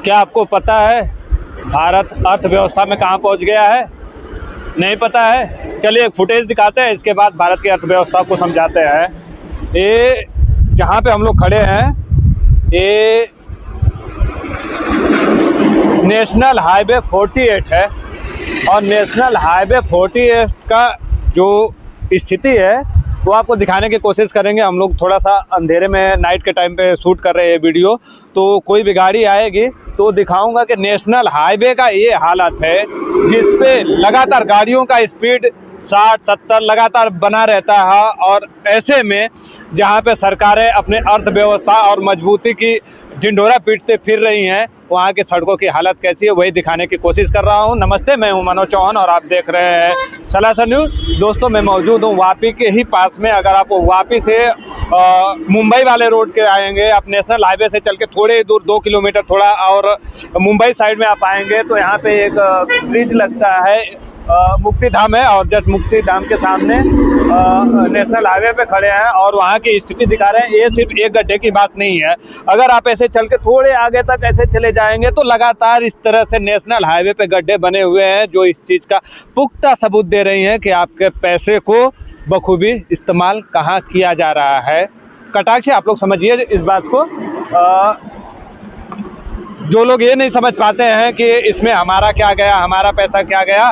क्या आपको पता है भारत अर्थव्यवस्था में कहाँ पहुँच गया है? नहीं पता है? चलिए एक फुटेज दिखाते हैं, इसके बाद भारत की अर्थव्यवस्था को समझाते हैं। ये जहाँ पे हम लोग खड़े हैं, ये नेशनल हाईवे 48 है और नेशनल हाईवे 48 का जो स्थिति है वो आपको दिखाने की कोशिश करेंगे। हम लोग थोड़ा सा अंधेरे में नाइट के टाइम पे शूट कर रहे हैं वीडियो, तो कोई भी गाड़ी आएगी तो दिखाऊंगा कि नेशनल हाईवे का ये हालत है जिसपे लगातार गाड़ियों का स्पीड 60-70 लगातार बना रहता है। और ऐसे में जहाँ पे सरकारें अपने अर्थव्यवस्था और मजबूती की ढिंढोरा पीटते फिर रही हैं, वहाँ की सड़कों की हालत कैसी है वही दिखाने की कोशिश कर रहा हूँ। नमस्ते, मैं हूँ मनोज चौहान और आप देख रहे हैं सलासर न्यूज़। दोस्तों, मैं मौजूद हूँ वापी के ही पास में। अगर आप वापी से मुंबई वाले रोड के आएंगे, आप नेशनल हाईवे से चल के थोड़े दूर 2 किलोमीटर थोड़ा और मुंबई साइड में आप आएंगे तो यहाँ पे एक ब्रिज लगता है, मुक्ति धाम है, और जस्ट मुक्ति धाम के सामने नेशनल हाईवे पे खड़े हैं और वहाँ की स्थिति दिखा रहे हैं। ये सिर्फ एक गड्ढे की बात नहीं है, अगर आप ऐसे चल के थोड़े आगे तक ऐसे चले जाएंगे तो लगातार इस तरह से नेशनल हाईवे पे गड्ढे बने हुए हैं, जो इस चीज़ का पुख्ता सबूत दे रही हैं कि आपके पैसे को बखूबी इस्तेमाल कहाँ किया जा रहा है। कटाक्ष आप लोग समझिए इस बात को। जो लोग ये नहीं समझ पाते हैं कि इसमें हमारा क्या गया, हमारा पैसा क्या गया,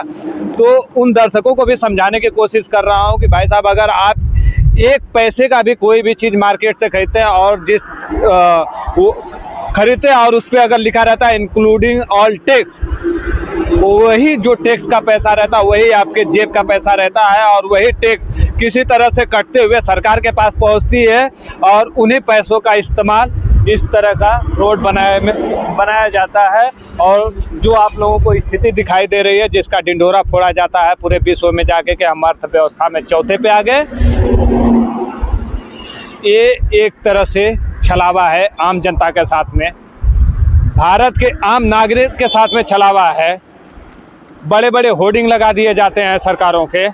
तो उन दर्शकों को भी समझाने की कोशिश कर रहा हूँ कि भाई साहब, अगर आप एक पैसे का भी कोई भी चीज़ मार्केट से खरीदते हैं और जिस वो खरीदते हैं और उस पर अगर लिखा रहता है इंक्लूडिंग ऑल टैक्स, वही जो टैक्स का पैसा रहता है वही आपके जेब का पैसा रहता है और वही टैक्स किसी तरह से कटते हुए सरकार के पास पहुंचती है और उन्हीं पैसों का इस्तेमाल इस तरह का रोड बनाया जाता है। और जो आप लोगों को स्थिति दिखाई दे रही है जिसका ढिंढोरा फोड़ा जाता है पूरे विश्व में जाके कि हम अर्थव्यवस्था में चौथे पे आ गए, ये एक तरह से छलावा है आम जनता के साथ में, भारत के आम नागरिक के साथ में छलावा है। बड़े बड़े होर्डिंग लगा दिए जाते हैं सरकारों के,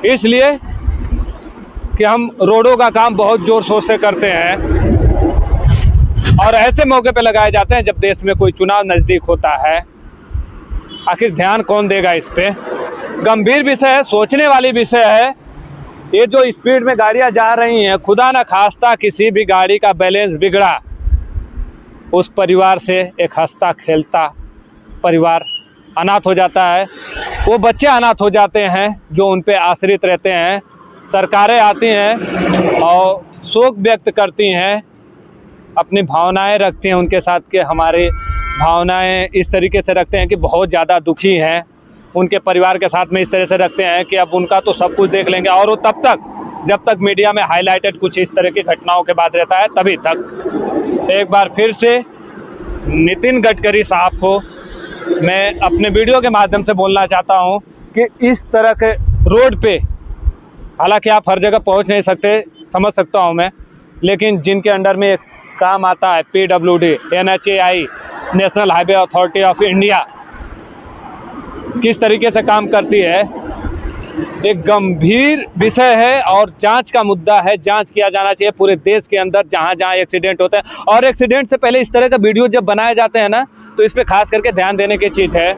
इसलिए कि हम रोडों का काम बहुत जोर शोर से करते हैं और ऐसे मौके पे लगाए जाते हैं जब देश में कोई चुनाव नज़दीक होता है। आखिर ध्यान कौन देगा इस पे? गंभीर विषय है, सोचने वाली विषय है। ये जो स्पीड में गाड़ियां जा रही हैं, खुदा न खास्ता किसी भी गाड़ी का बैलेंस बिगड़ा, उस परिवार से एक हंसता खेलता परिवार अनाथ हो जाता है, वो बच्चे अनाथ हो जाते हैं जो उन पे आश्रित रहते हैं। सरकारें आती हैं और शोक व्यक्त करती हैं, अपनी भावनाएं रखती हैं उनके साथ कि हमारी भावनाएं इस तरीके से रखते हैं कि बहुत ज़्यादा दुखी हैं, उनके परिवार के साथ में इस तरह से रखते हैं कि अब उनका तो सब कुछ देख लेंगे, और वो तब तक जब तक मीडिया में हाईलाइटेड कुछ इस तरह की घटनाओं के बाद रहता है तभी तक। एक बार फिर से नितिन गडकरी साहब को मैं अपने वीडियो के माध्यम से बोलना चाहता हूं कि इस तरह के रोड पे, हालांकि आप हर जगह पहुंच नहीं सकते, समझ सकता हूं मैं, लेकिन जिनके अंडर में एक काम आता है PWD, NHAI, national highway authority of India, किस तरीके से काम करती है, एक गंभीर विषय है और जांच का मुद्दा है। जांच किया जाना चाहिए पूरे देश के अंदर जहां जहां एक्सीडेंट होते हैं, और एक्सीडेंट से पहले इस तरह का वीडियो जब बनाए जाते हैं ना, तो इस पे खास करके ध्यान देने की चीज़ है।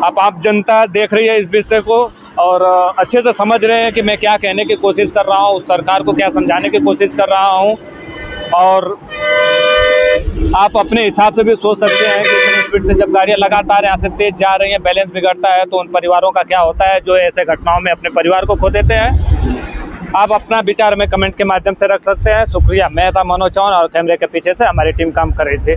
अब आप जनता देख रही है इस विषय को और अच्छे से समझ रहे हैं कि मैं क्या कहने की कोशिश कर रहा हूँ, सरकार को क्या समझाने की कोशिश कर रहा हूँ, और आप अपने हिसाब से भी सोच सकते हैं कि इतनी स्पीड से जब गाड़ियाँ लगातार यहाँ से तेज जा रही हैं, बैलेंस बिगड़ता है तो उन परिवारों का क्या होता है जो ऐसे घटनाओं में अपने परिवार को खो देते हैं। आप अपना विचार में कमेंट के माध्यम से रख सकते हैं। शुक्रिया। मैं था मनोज चौहान और कैमरे के पीछे से हमारी टीम काम कर रही थी।